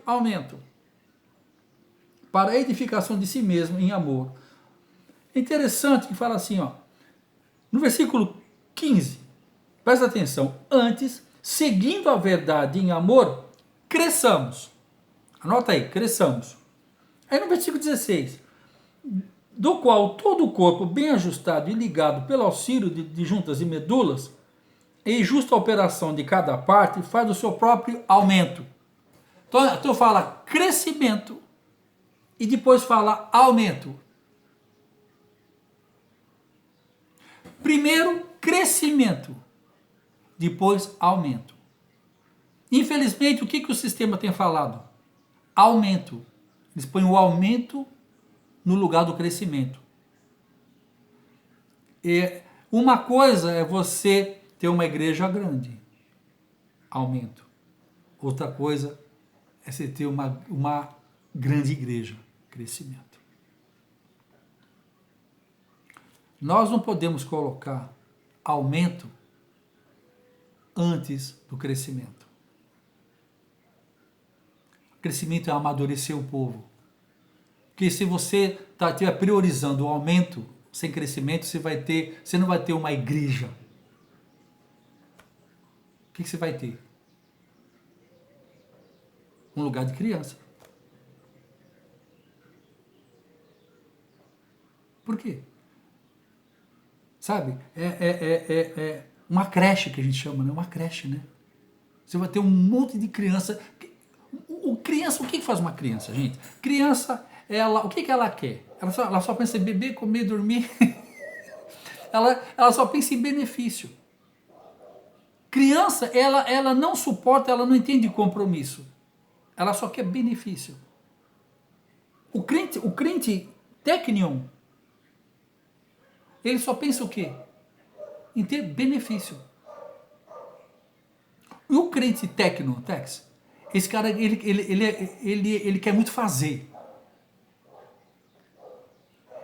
aumento para a edificação de si mesmo em amor. É interessante que fala assim, ó, no versículo 15, presta atenção, antes, seguindo a verdade em amor, cresçamos. Anota aí, cresçamos. Aí no versículo 16, do qual todo o corpo bem ajustado e ligado pelo auxílio de juntas e medulas, e justa operação de cada parte, faz o seu próprio aumento. Então fala crescimento e depois fala aumento. Primeiro, crescimento, depois aumento. Infelizmente, o que o sistema tem falado? Aumento. Eles põem o aumento no lugar do crescimento. E uma coisa é você ter uma igreja grande, aumento. Outra coisa é você ter uma grande igreja, crescimento. Nós não podemos colocar aumento antes do crescimento. O crescimento é amadurecer o povo. Porque se você estiver priorizando o aumento sem crescimento, você não vai ter uma igreja. O que você vai ter? Um lugar de criança. Por quê? Sabe? É uma creche que a gente chama, né? Uma creche, né? Você vai ter um monte de criança. O que faz uma criança, gente? Criança, o que ela quer? Ela só pensa em beber, comer, dormir. ela só pensa em benefício. Criança, ela não suporta, ela não entende compromisso. Ela só quer benefício. O crente técnion, ele só pensa o quê? Em ter benefício. E o crente tex, esse cara, ele quer muito fazer.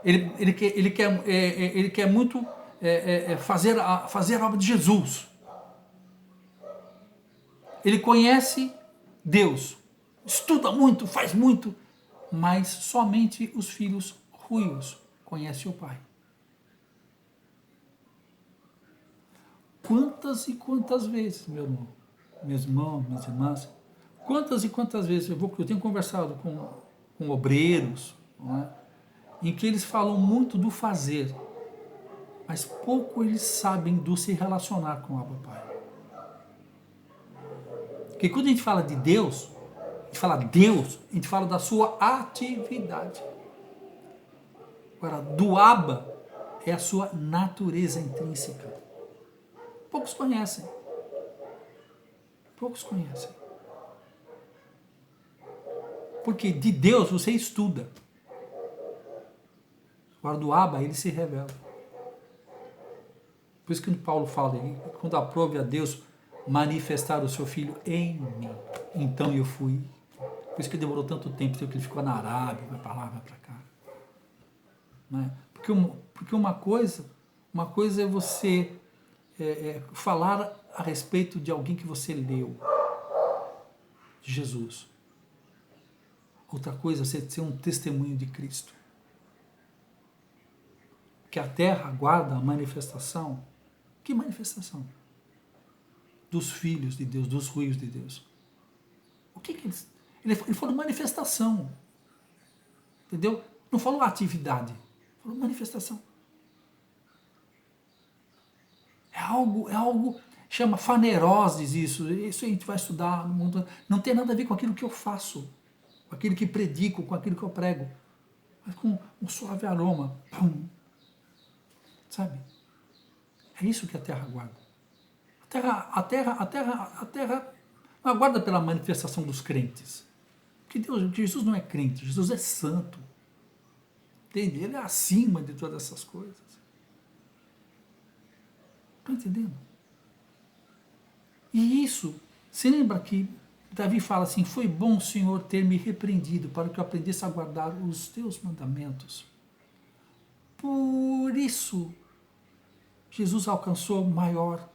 Ele quer muito fazer a obra de Jesus. Ele conhece Deus, estuda muito, faz muito, mas somente os filhos ruivos conhecem o Pai. Quantas e quantas vezes, meu irmão, meus irmãos, minhas irmãs, quantas e quantas vezes eu tenho conversado com obreiros, não é? Em que eles falam muito do fazer, mas pouco eles sabem do se relacionar com o Abba Pai. Porque quando a gente fala de Deus, a gente fala da sua atividade. Agora, do Abba é a sua natureza intrínseca. Poucos conhecem. Poucos conhecem. Porque de Deus você estuda. Agora do Abba ele se revela. Por isso que Paulo fala, quando aprove a Deus manifestar o seu Filho em mim, então eu fui. Por isso que demorou tanto tempo, que ele ficou na Arábia, vai para lá, vai para cá. Não é? Porque uma coisa é você falar a respeito de alguém que você leu, de Jesus. Outra coisa é você ser um testemunho de Cristo. Que a terra aguarda a manifestação. Que manifestação? Dos filhos de Deus, dos ruivos de Deus. O que eles... Ele falou manifestação. Entendeu? Não falou atividade. Falou manifestação. É algo, chama faneroses isso a gente vai estudar no mundo. Não tem nada a ver com aquilo que eu faço, com aquilo que predico, com aquilo que eu prego. Mas com um suave aroma. Pum. Sabe? É isso que a terra aguarda. A terra não aguarda pela manifestação dos crentes. Porque Jesus não é crente, Jesus é santo. Entende? Ele é acima de todas essas coisas. Estão entendendo? E isso, se lembra que Davi fala assim, foi bom, Senhor, ter me repreendido para que eu aprendesse a guardar os teus mandamentos. Por isso, Jesus alcançou maior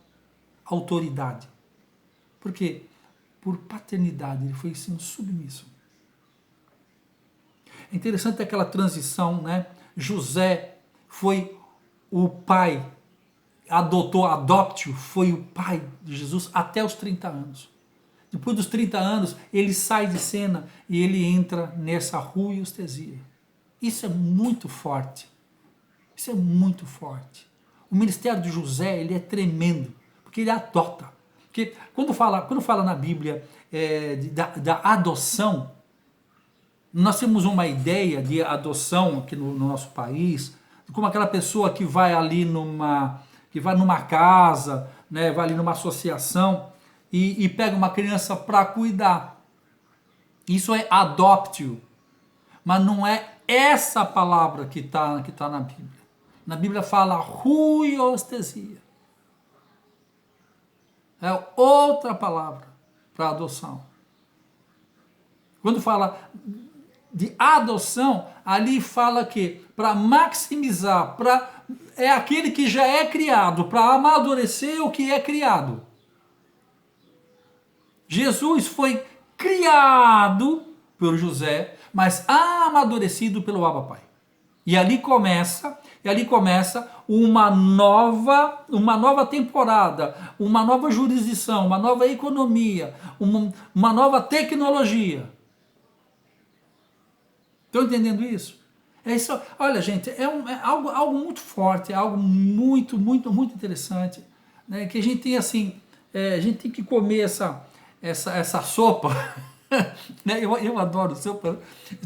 autoridade. Por quê? por paternidade, ele foi sendo submisso. É interessante aquela transição, né? José foi o pai, adóptio, foi o pai de Jesus até os 30 anos. Depois dos 30 anos, ele sai de cena e ele entra nessa ruiostesia. Isso é muito forte. Isso é muito forte. O ministério de José, ele é tremendo, porque ele adota. Porque quando fala na Bíblia da adoção, nós temos uma ideia de adoção aqui no nosso país, como aquela pessoa que vai ali numa casa, né, vai ali numa associação e pega uma criança para cuidar. Isso é adóptio. Mas não é essa palavra que tá na Bíblia. Na Bíblia fala ruiostesia. É outra palavra para adoção. Quando fala de adoção, ali fala que para maximizar, é aquele que já é criado, para amadurecer o que é criado. Jesus foi criado por José, mas amadurecido pelo Abba Pai. E ali começa uma nova temporada, uma nova jurisdição, uma nova economia, uma nova tecnologia. Estão entendendo isso? É isso. Olha, gente, é algo muito forte, é algo muito, muito, muito interessante, né? Que a gente tem assim, a gente tem que comer essa sopa. Né? Eu adoro sopa.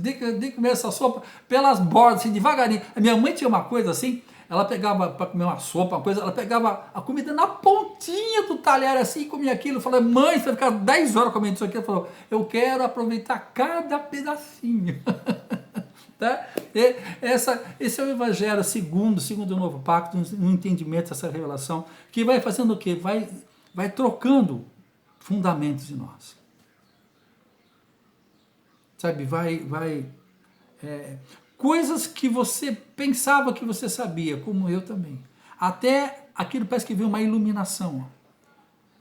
Tem que comer essa sopa pelas bordas, assim, devagarinho. A minha mãe tinha uma coisa assim, ela pegava para comer uma sopa, ela pegava a comida na pontinha do talher assim e comia aquilo. Eu falei, mãe, você vai ficar 10 horas comendo isso aqui. Ela falou, eu quero aproveitar cada pedacinho. Tá? Esse é o Evangelho segundo o Novo Pacto, um entendimento dessa revelação, que vai fazendo o quê? Vai trocando fundamentos em nós. Sabe, coisas que você pensava que você sabia, como eu também. Até aquilo parece que veio uma iluminação.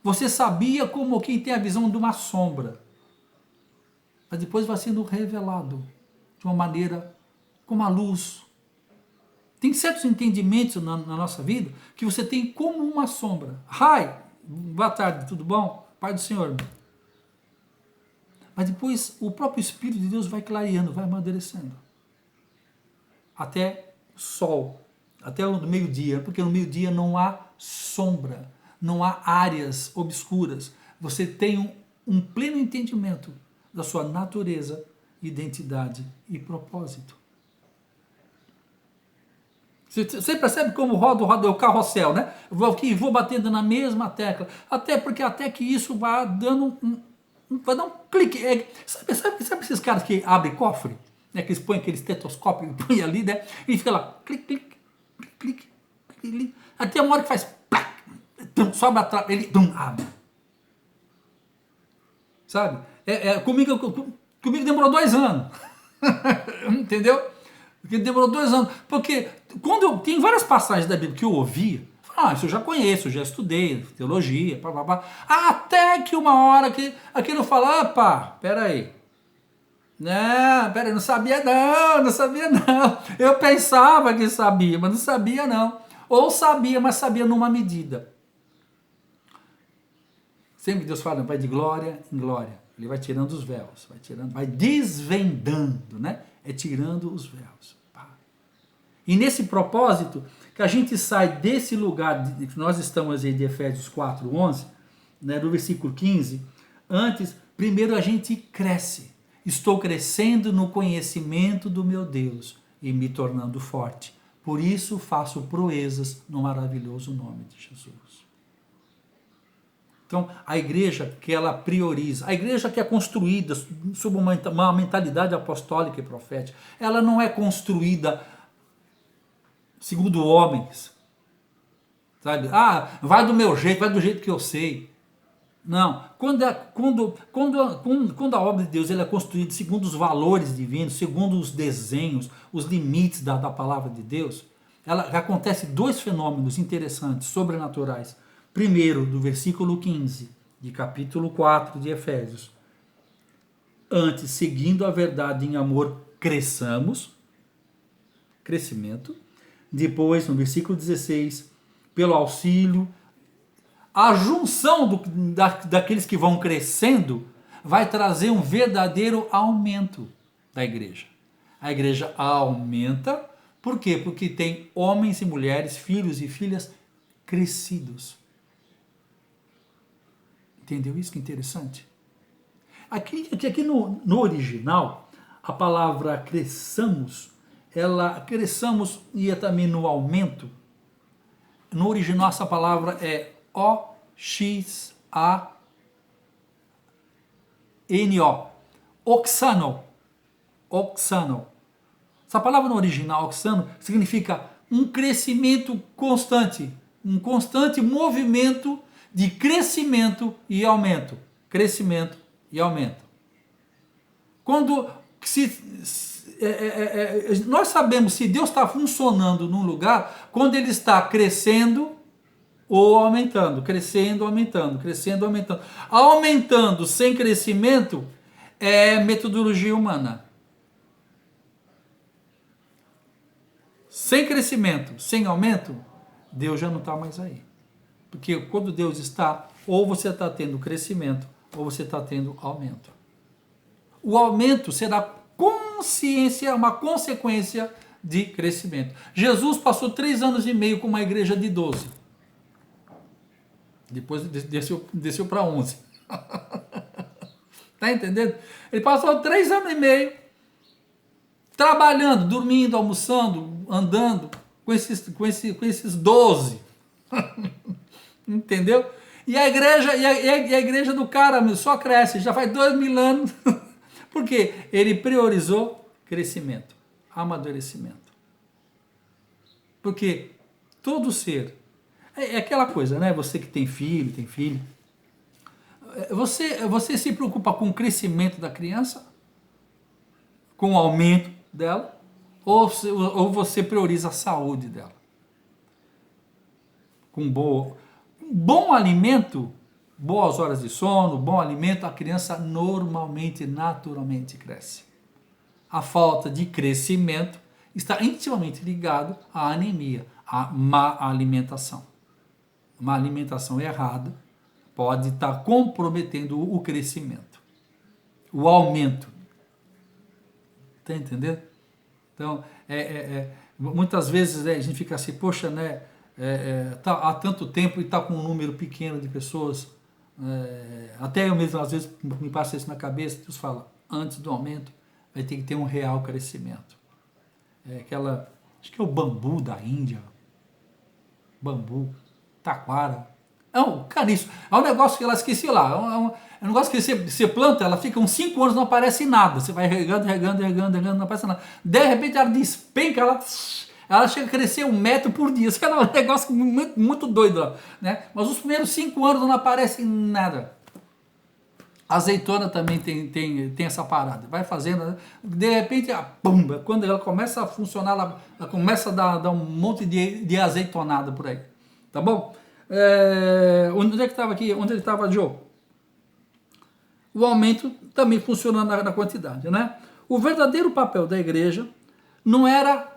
Você sabia como quem tem a visão de uma sombra. Mas depois vai sendo revelado de uma maneira como a luz. Tem certos entendimentos na nossa vida que você tem como uma sombra. Boa tarde, tudo bom? Pai do Senhor. Mas depois o próprio Espírito de Deus vai clareando, vai amadurecendo. Até o sol, até o meio-dia, porque no meio-dia não há sombra, não há áreas obscuras. Você tem um pleno entendimento da sua natureza, identidade e propósito. Você percebe como roda o carrossel, né? Vou batendo na mesma tecla, até que isso vai dando vai dar um clique. Sabe esses caras que abrem cofre? Né, que eles põem aquele estetoscópio e põem ali, né? E fica lá, clique, clique, clique. Até uma hora que faz, plac, sobe atrás, ele abre. Sabe? Comigo demorou 2 anos. Entendeu? Porque demorou 2 anos. Porque tem várias passagens da Bíblia que eu ouvia. Isso eu já conheço, eu já estudei, teologia, blá, blá, blá. Até que uma hora que aquilo fala, peraí. Não sabia não. Eu pensava que sabia, mas não sabia não. Ou sabia, mas sabia numa medida. Sempre Deus fala, vai de glória em glória. Ele vai tirando os véus, vai desvendando, né? É tirando os véus. E nesse propósito, que a gente sai desse lugar, que nós estamos aí de Efésios 4:11, né, do versículo 15, primeiro a gente cresce. Estou crescendo no conhecimento do meu Deus e me tornando forte. Por isso faço proezas no maravilhoso nome de Jesus. Então, a igreja que ela prioriza, a igreja que é construída sob uma mentalidade apostólica e profética, ela não é construída segundo homens, sabe? Vai do meu jeito, vai do jeito que eu sei. Não, quando a obra de Deus ela é construída segundo os valores divinos, segundo os desenhos, os limites da palavra de Deus, acontece 2 fenômenos interessantes, sobrenaturais. Primeiro, do versículo 15 de capítulo 4 de Efésios. Antes, seguindo a verdade em amor, cresçamos, crescimento. Depois, no versículo 16, pelo auxílio, a junção daqueles que vão crescendo vai trazer um verdadeiro aumento da igreja. A igreja aumenta, por quê? Porque tem homens e mulheres, filhos e filhas crescidos. Entendeu isso? Que interessante. Aqui no original, a palavra cresçamos, cresçamos ia também no aumento. No original, essa palavra é O-X-A-N-O. Oxano. Oxano. Essa palavra no original, oxano, significa um crescimento constante. Um constante movimento de crescimento e aumento. Crescimento e aumento. Quando nós sabemos se Deus está funcionando num lugar, quando ele está crescendo ou aumentando, crescendo, aumentando, crescendo, aumentando. Aumentando sem crescimento é metodologia humana. Sem crescimento, sem aumento, Deus já não está mais aí. Porque quando Deus está, ou você está tendo crescimento, ou você está tendo aumento. O aumento será consciência, uma consequência de crescimento. Jesus passou 3 anos e meio com uma igreja de 12. Depois desceu para 11. Tá entendendo? Ele passou 3 anos e meio trabalhando, dormindo, almoçando, andando com esses 12. Entendeu? E a igreja do cara só cresce, já faz 2000 anos. Por quê? Ele priorizou crescimento, amadurecimento. Porque todo ser, é aquela coisa, né? Você que tem filho, você se preocupa com o crescimento da criança? Com o aumento dela? Ou você prioriza a saúde dela? Com bom alimento, boas horas de sono, bom alimento, a criança normalmente, naturalmente cresce. A falta de crescimento está intimamente ligado à anemia, à má alimentação. Uma alimentação errada pode estar comprometendo o crescimento, o aumento. Está entendendo? Então, muitas vezes a gente fica assim, poxa, né? Tá há tanto tempo e está com um número pequeno de pessoas. Até eu mesmo, às vezes, me passa isso na cabeça, Deus fala, antes do aumento, vai ter que ter um real crescimento. Acho que é o bambu da Índia, bambu, taquara. Não, caniço. É um negócio que ela esqueci lá. É um negócio que você planta, ela fica uns 5 anos, não aparece nada. Você vai regando, não aparece nada. De repente ela despenca, ela chega a crescer 1 metro por dia. Isso é um negócio muito, muito doido lá, né? Mas os primeiros 5 anos não aparece nada. A azeitona também tem essa parada. Vai fazendo, né? De repente, pumba, quando ela começa a funcionar, ela começa a dar um monte de azeitonada por aí. Tá bom? Onde é que estava aqui? Onde ele estava, Joe? O aumento também funcionando na quantidade, né? O verdadeiro papel da igreja não é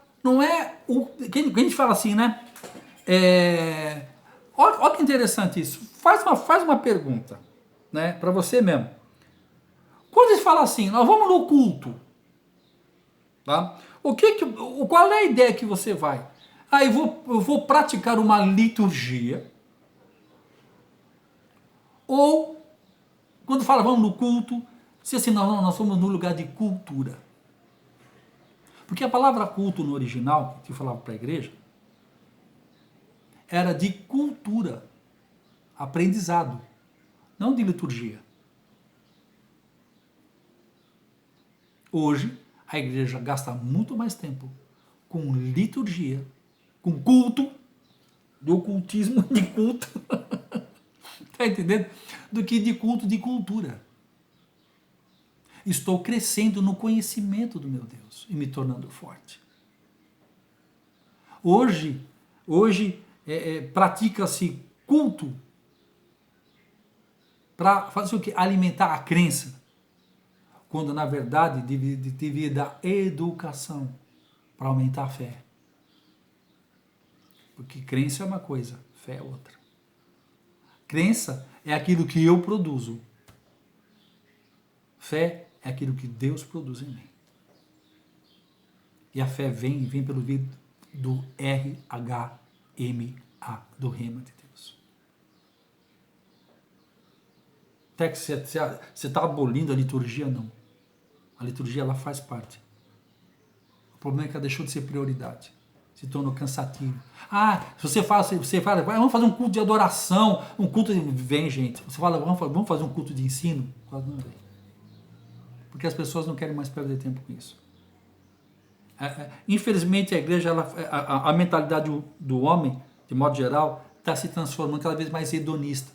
o que a gente fala assim, né? Olha que interessante isso. Faz uma pergunta, né? Para você mesmo. Quando eles falam assim, nós vamos no culto, tá? Qual é a ideia que você vai? Eu vou praticar uma liturgia. Ou, quando fala vamos no culto, se assim, nós somos no lugar de cultura. Porque a palavra culto no original, que eu falava para a igreja, era de cultura, aprendizado, não de liturgia. Hoje, a igreja gasta muito mais tempo com liturgia, com culto, do ocultismo de culto, tá entendendo? Do que de culto de cultura. Estou crescendo no conhecimento do meu Deus e me tornando forte. Hoje pratica-se culto para fazer o quê? Alimentar a crença. Quando, na verdade, devia dar educação para aumentar a fé. Porque crença é uma coisa, fé é outra. Crença é aquilo que eu produzo. Fé é aquilo que Deus produz em mim. E a fé vem pelo vídeo do RHMA, do Rema de Deus. Até que você está abolindo a liturgia, não. A liturgia, ela faz parte. O problema é que ela deixou de ser prioridade. Se tornou cansativo. Se você fala, vamos fazer um culto de adoração, um culto de... Vem, gente. Você fala, vamos fazer um culto de ensino? Quase não vem. Porque as pessoas não querem mais perder tempo com isso. Infelizmente, a igreja, a mentalidade do homem, de modo geral, está se transformando cada vez mais hedonista.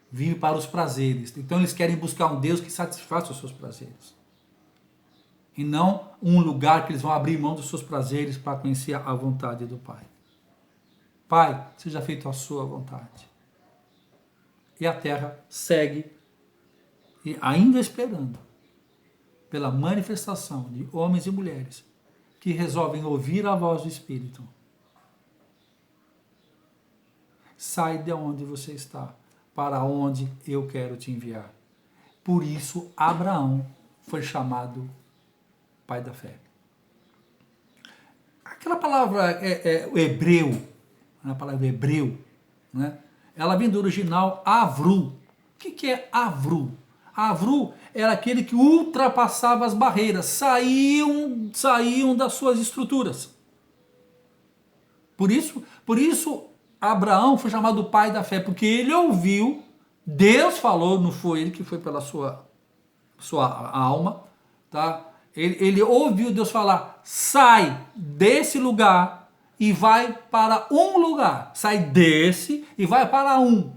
Vive para os prazeres. Então, eles querem buscar um Deus que satisfaça os seus prazeres. E não um lugar que eles vão abrir mão dos seus prazeres para conhecer a vontade do Pai. Pai, seja feita a sua vontade. E a terra segue, e ainda esperando, pela manifestação de homens e mulheres que resolvem ouvir a voz do Espírito. Sai de onde você está, para onde eu quero te enviar. Por isso, Abraão foi chamado pai da fé. Aquela palavra o hebreu, a palavra hebreu, né? Ela vem do original Avru. O que é Avru? Avru era aquele que ultrapassava as barreiras, saíam das suas estruturas. Por isso Abraão foi chamado pai da fé, porque ele ouviu, Deus falou, não foi ele que foi pela sua alma, tá? Ele ouviu Deus falar, sai desse lugar e vai para um lugar. Sai desse e vai para um.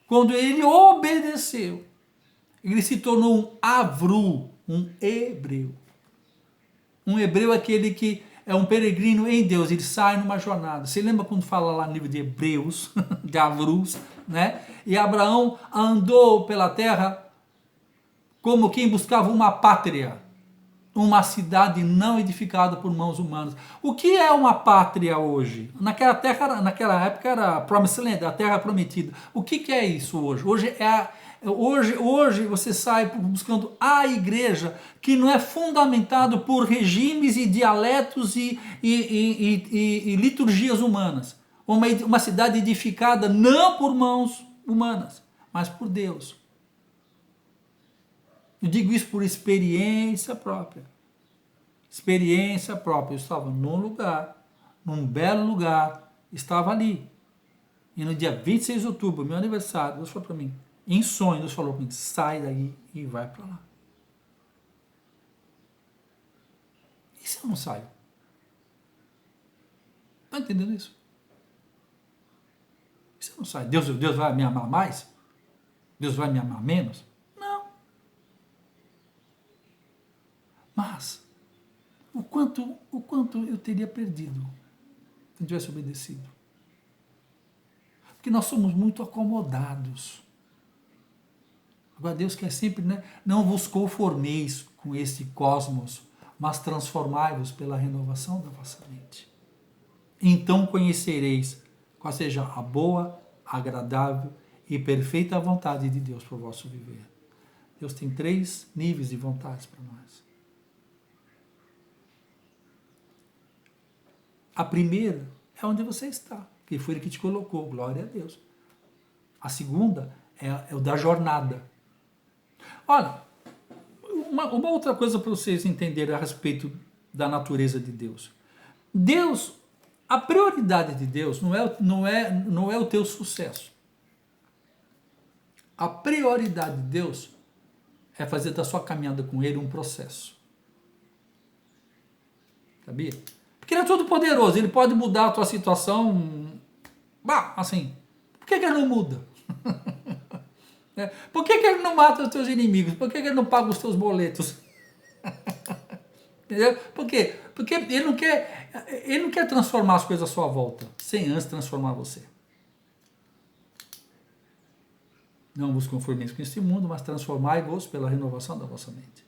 Quando ele obedeceu, ele se tornou um Avru, um hebreu. Um hebreu é aquele que é um peregrino em Deus, ele sai numa jornada. Você lembra quando fala lá no livro de Hebreus, de Avrus, né? E Abraão andou pela terra como quem buscava uma pátria. Uma cidade não edificada por mãos humanas. O que é uma pátria hoje? Naquela época era Promised Land, a terra prometida. O que é isso hoje? Hoje você sai buscando a igreja que não é fundamentado por regimes e dialetos e liturgias humanas. Uma cidade edificada não por mãos humanas, mas por Deus. Eu digo isso por experiência própria. Experiência própria. Eu estava num lugar, num belo lugar, estava ali. E no dia 26 de outubro, meu aniversário, Deus falou para mim, em sonho, Deus falou para mim, sai daí e vai para lá. E se eu não saio? Está entendendo isso? E se eu não saio? Deus vai me amar mais? Deus vai me amar menos? Mas, o quanto eu teria perdido se eu tivesse obedecido. Porque nós somos muito acomodados. Agora Deus quer sempre, né? Não vos conformeis com este cosmos, mas transformai-vos pela renovação da vossa mente. Então conhecereis qual seja a boa, agradável e perfeita vontade de Deus para o vosso viver. Deus tem 3 níveis de vontades para nós. A primeira é onde você está, que foi ele que te colocou, glória a Deus. A segunda é o da jornada. Olha, uma outra coisa para vocês entenderem a respeito da natureza de Deus. Deus, a prioridade de Deus não é o teu sucesso. A prioridade de Deus é fazer da sua caminhada com Ele um processo. Sabia? Porque Ele é todo poderoso, Ele pode mudar a tua situação, assim, por que Ele não muda? Por que Ele não mata os teus inimigos? Por que Ele não paga os teus boletos? Entendeu? Por quê? Porque Ele não quer transformar as coisas à sua volta, sem antes transformar você. Não vos conformeis com este mundo, mas transformai-vos pela renovação da vossa mente.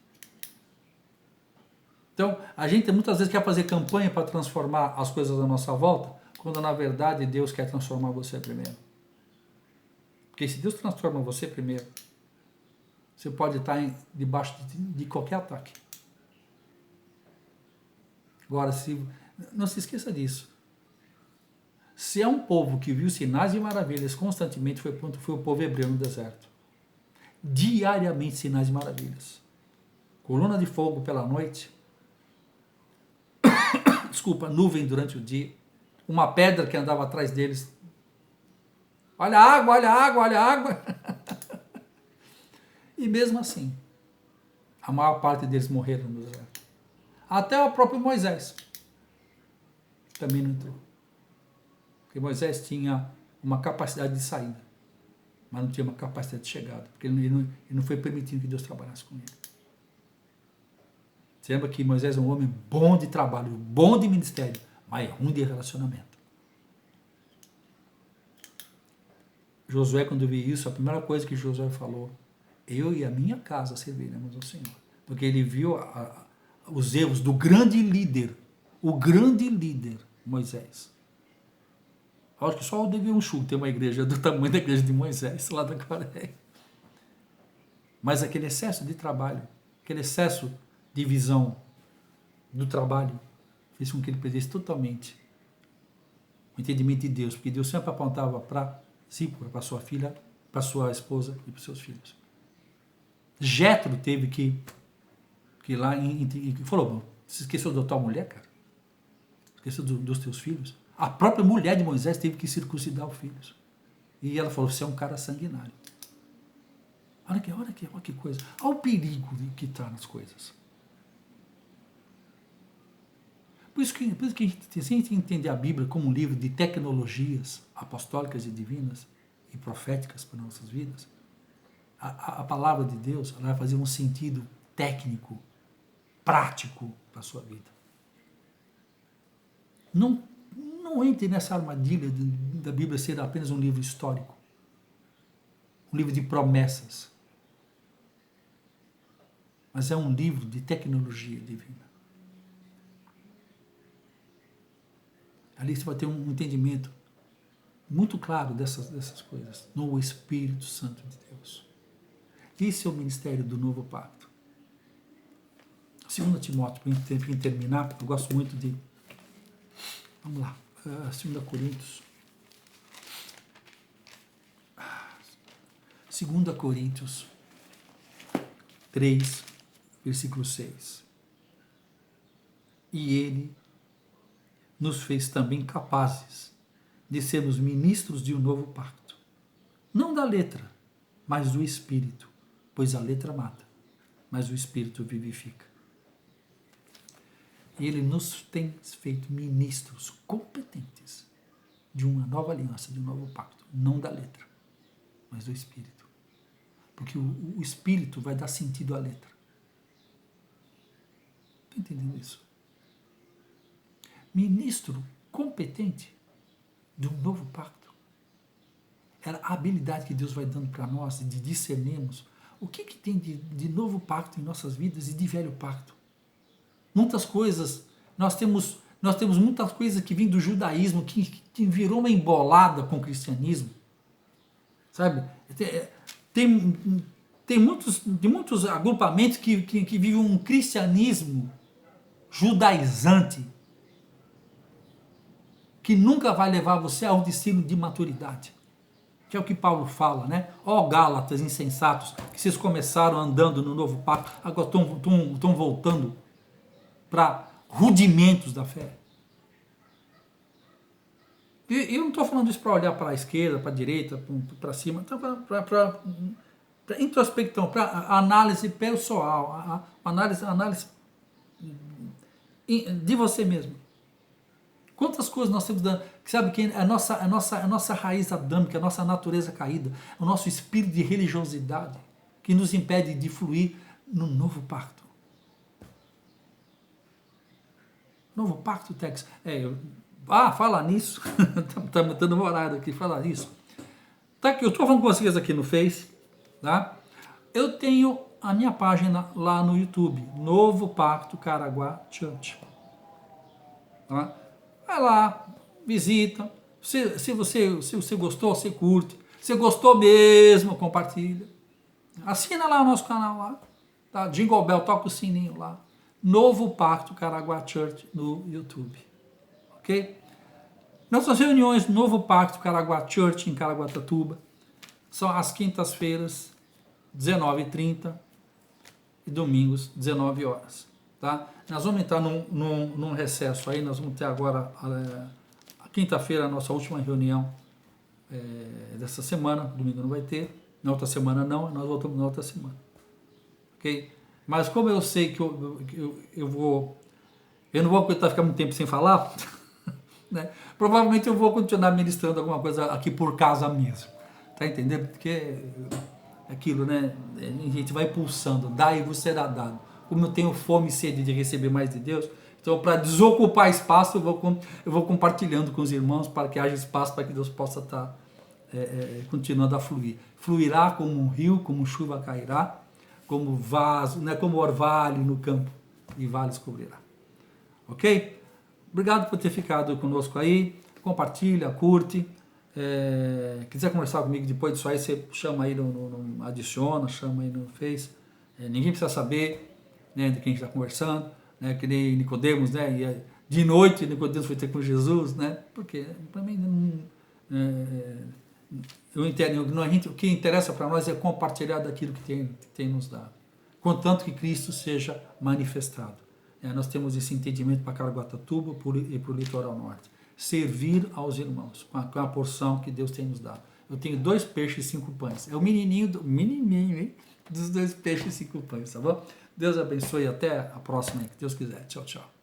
Então, a gente muitas vezes quer fazer campanha para transformar as coisas à nossa volta, quando na verdade Deus quer transformar você primeiro. Porque se Deus transforma você primeiro, você pode estar debaixo de qualquer ataque. Agora, não se esqueça disso. Se é um povo que viu sinais e maravilhas constantemente, foi o povo hebreu no deserto. Diariamente sinais e maravilhas. Coluna de fogo pela noite. Desculpa, nuvem durante o dia. Uma pedra que andava atrás deles. Olha a água, olha a água, olha a água. E mesmo assim, a maior parte deles morreram no deserto. Até o próprio Moisés também não entrou. Porque Moisés tinha uma capacidade de saída, mas não tinha uma capacidade de chegada, porque ele não foi permitindo que Deus trabalhasse com ele. Você lembra que Moisés é um homem bom de trabalho, bom de ministério, mas ruim de relacionamento. Josué, quando viu isso, a primeira coisa que Josué falou: eu e a minha casa serviremos ao Senhor. Porque ele viu os erros do grande líder, o grande líder, Moisés. Eu acho que só o Davi Unchu tem uma igreja do tamanho da igreja de Moisés, lá da Coreia. Mas aquele excesso de trabalho, aquele excesso de visão do trabalho, fez com que ele perdesse totalmente o entendimento de Deus, porque Deus sempre apontava para Zípora, para sua filha, para sua esposa e para os seus filhos. Jétro teve que ir lá e falou: você esqueceu da tua mulher, cara? Esqueceu dos teus filhos? A própria mulher de Moisés teve que circuncidar os filhos. E ela falou: você é um cara sanguinário. Olha que coisa. Olha o perigo que está nas coisas. Por isso que a gente tem que entender a Bíblia como um livro de tecnologias apostólicas e divinas e proféticas para nossas vidas. A palavra de Deus, ela vai fazer um sentido técnico, prático para a sua vida. Não entre nessa armadilha da Bíblia ser apenas um livro histórico, um livro de promessas, mas é um livro de tecnologia divina. Ali você vai ter um entendimento muito claro dessas coisas, no Espírito Santo de Deus. Esse é o ministério do novo pacto. 2 Timóteo, para terminar, eu gosto muito de... Vamos lá, 2 Coríntios. 2 Coríntios 3, versículo 6. E ele nos fez também capazes de sermos ministros de um novo pacto. Não da letra, mas do Espírito, pois a letra mata, mas o Espírito vivifica. E ele nos tem feito ministros competentes de uma nova aliança, de um novo pacto, não da letra, mas do Espírito. Porque o Espírito vai dar sentido à letra. Está entendendo isso? Ministro competente de um novo pacto. Era a habilidade que Deus vai dando para nós de discernirmos o que tem de novo pacto em nossas vidas e de velho pacto. Muitas coisas, nós temos muitas coisas que vêm do judaísmo, que virou uma embolada com o cristianismo. Sabe? Tem muitos agrupamentos que vivem um cristianismo judaizante, que nunca vai levar você ao destino de maturidade. Que é o que Paulo fala, né? Ó Gálatas insensatos, que vocês começaram andando no novo pacto, agora estão voltando para rudimentos da fé. E eu não estou falando isso para olhar para a esquerda, para a direita, para cima, então para introspecção, para análise pessoal, análise de você mesmo. Quantas coisas nós temos dando, sabe que a nossa raiz adâmica, a nossa natureza caída, o nosso espírito de religiosidade, que nos impede de fluir no novo pacto. Novo pacto, Tex. Fala nisso. Está dando uma horário aqui, falar nisso. Tá aqui, eu estou falando com vocês aqui no Face, tá? Eu tenho a minha página lá no YouTube, Novo Pacto Caraguá Church. Tá? Vai lá, visita. Se você gostou, você curte. Se gostou mesmo, compartilha. Assina lá o nosso canal lá. Tá? Jingle Bell, toca o sininho lá. Novo Pacto Caraguá Church no YouTube. Ok? Nossas reuniões Novo Pacto Caraguá Church em Caraguatatuba são às quintas-feiras, 19h30 e domingos, 19 horas. Tá? Nós vamos entrar num recesso aí, nós vamos ter agora a quinta-feira, a nossa última reunião dessa semana, domingo não vai ter, na outra semana não, nós voltamos na outra semana. Ok? Mas como eu sei que eu não vou aguentar ficar muito tempo sem falar, né? Provavelmente eu vou continuar ministrando alguma coisa aqui por casa mesmo. Tá entendendo? Porque é aquilo, né? A gente vai pulsando, dá e você será dado. Como eu tenho fome e sede de receber mais de Deus, então para desocupar espaço eu vou compartilhando com os irmãos para que haja espaço para que Deus possa estar continuando a fluir. Fluirá como um rio, como chuva cairá, como vaso, né? Como orvalho no campo e vales cobrirá. Ok? Obrigado por ter ficado conosco aí. Compartilha, curte. Quiser conversar comigo depois disso aí, você chama aí, adiciona, chama aí no Face. Ninguém precisa saber, né, de quem está conversando, né, que nem Nicodemos, né, e de noite Nicodemos foi ter com Jesus, né, porque para mim eu entendo, o que interessa para nós é compartilhar daquilo que tem nos dado, contanto que Cristo seja manifestado. Nós temos esse entendimento para Caraguatatuba e para o litoral norte. Servir aos irmãos com a porção que Deus tem nos dado. Eu tenho 2 peixes e 5 pães. É o menininho, hein? Dos 2 peixes e 5 pães, tá bom? Deus abençoe e até a próxima, que Deus quiser. Tchau, tchau.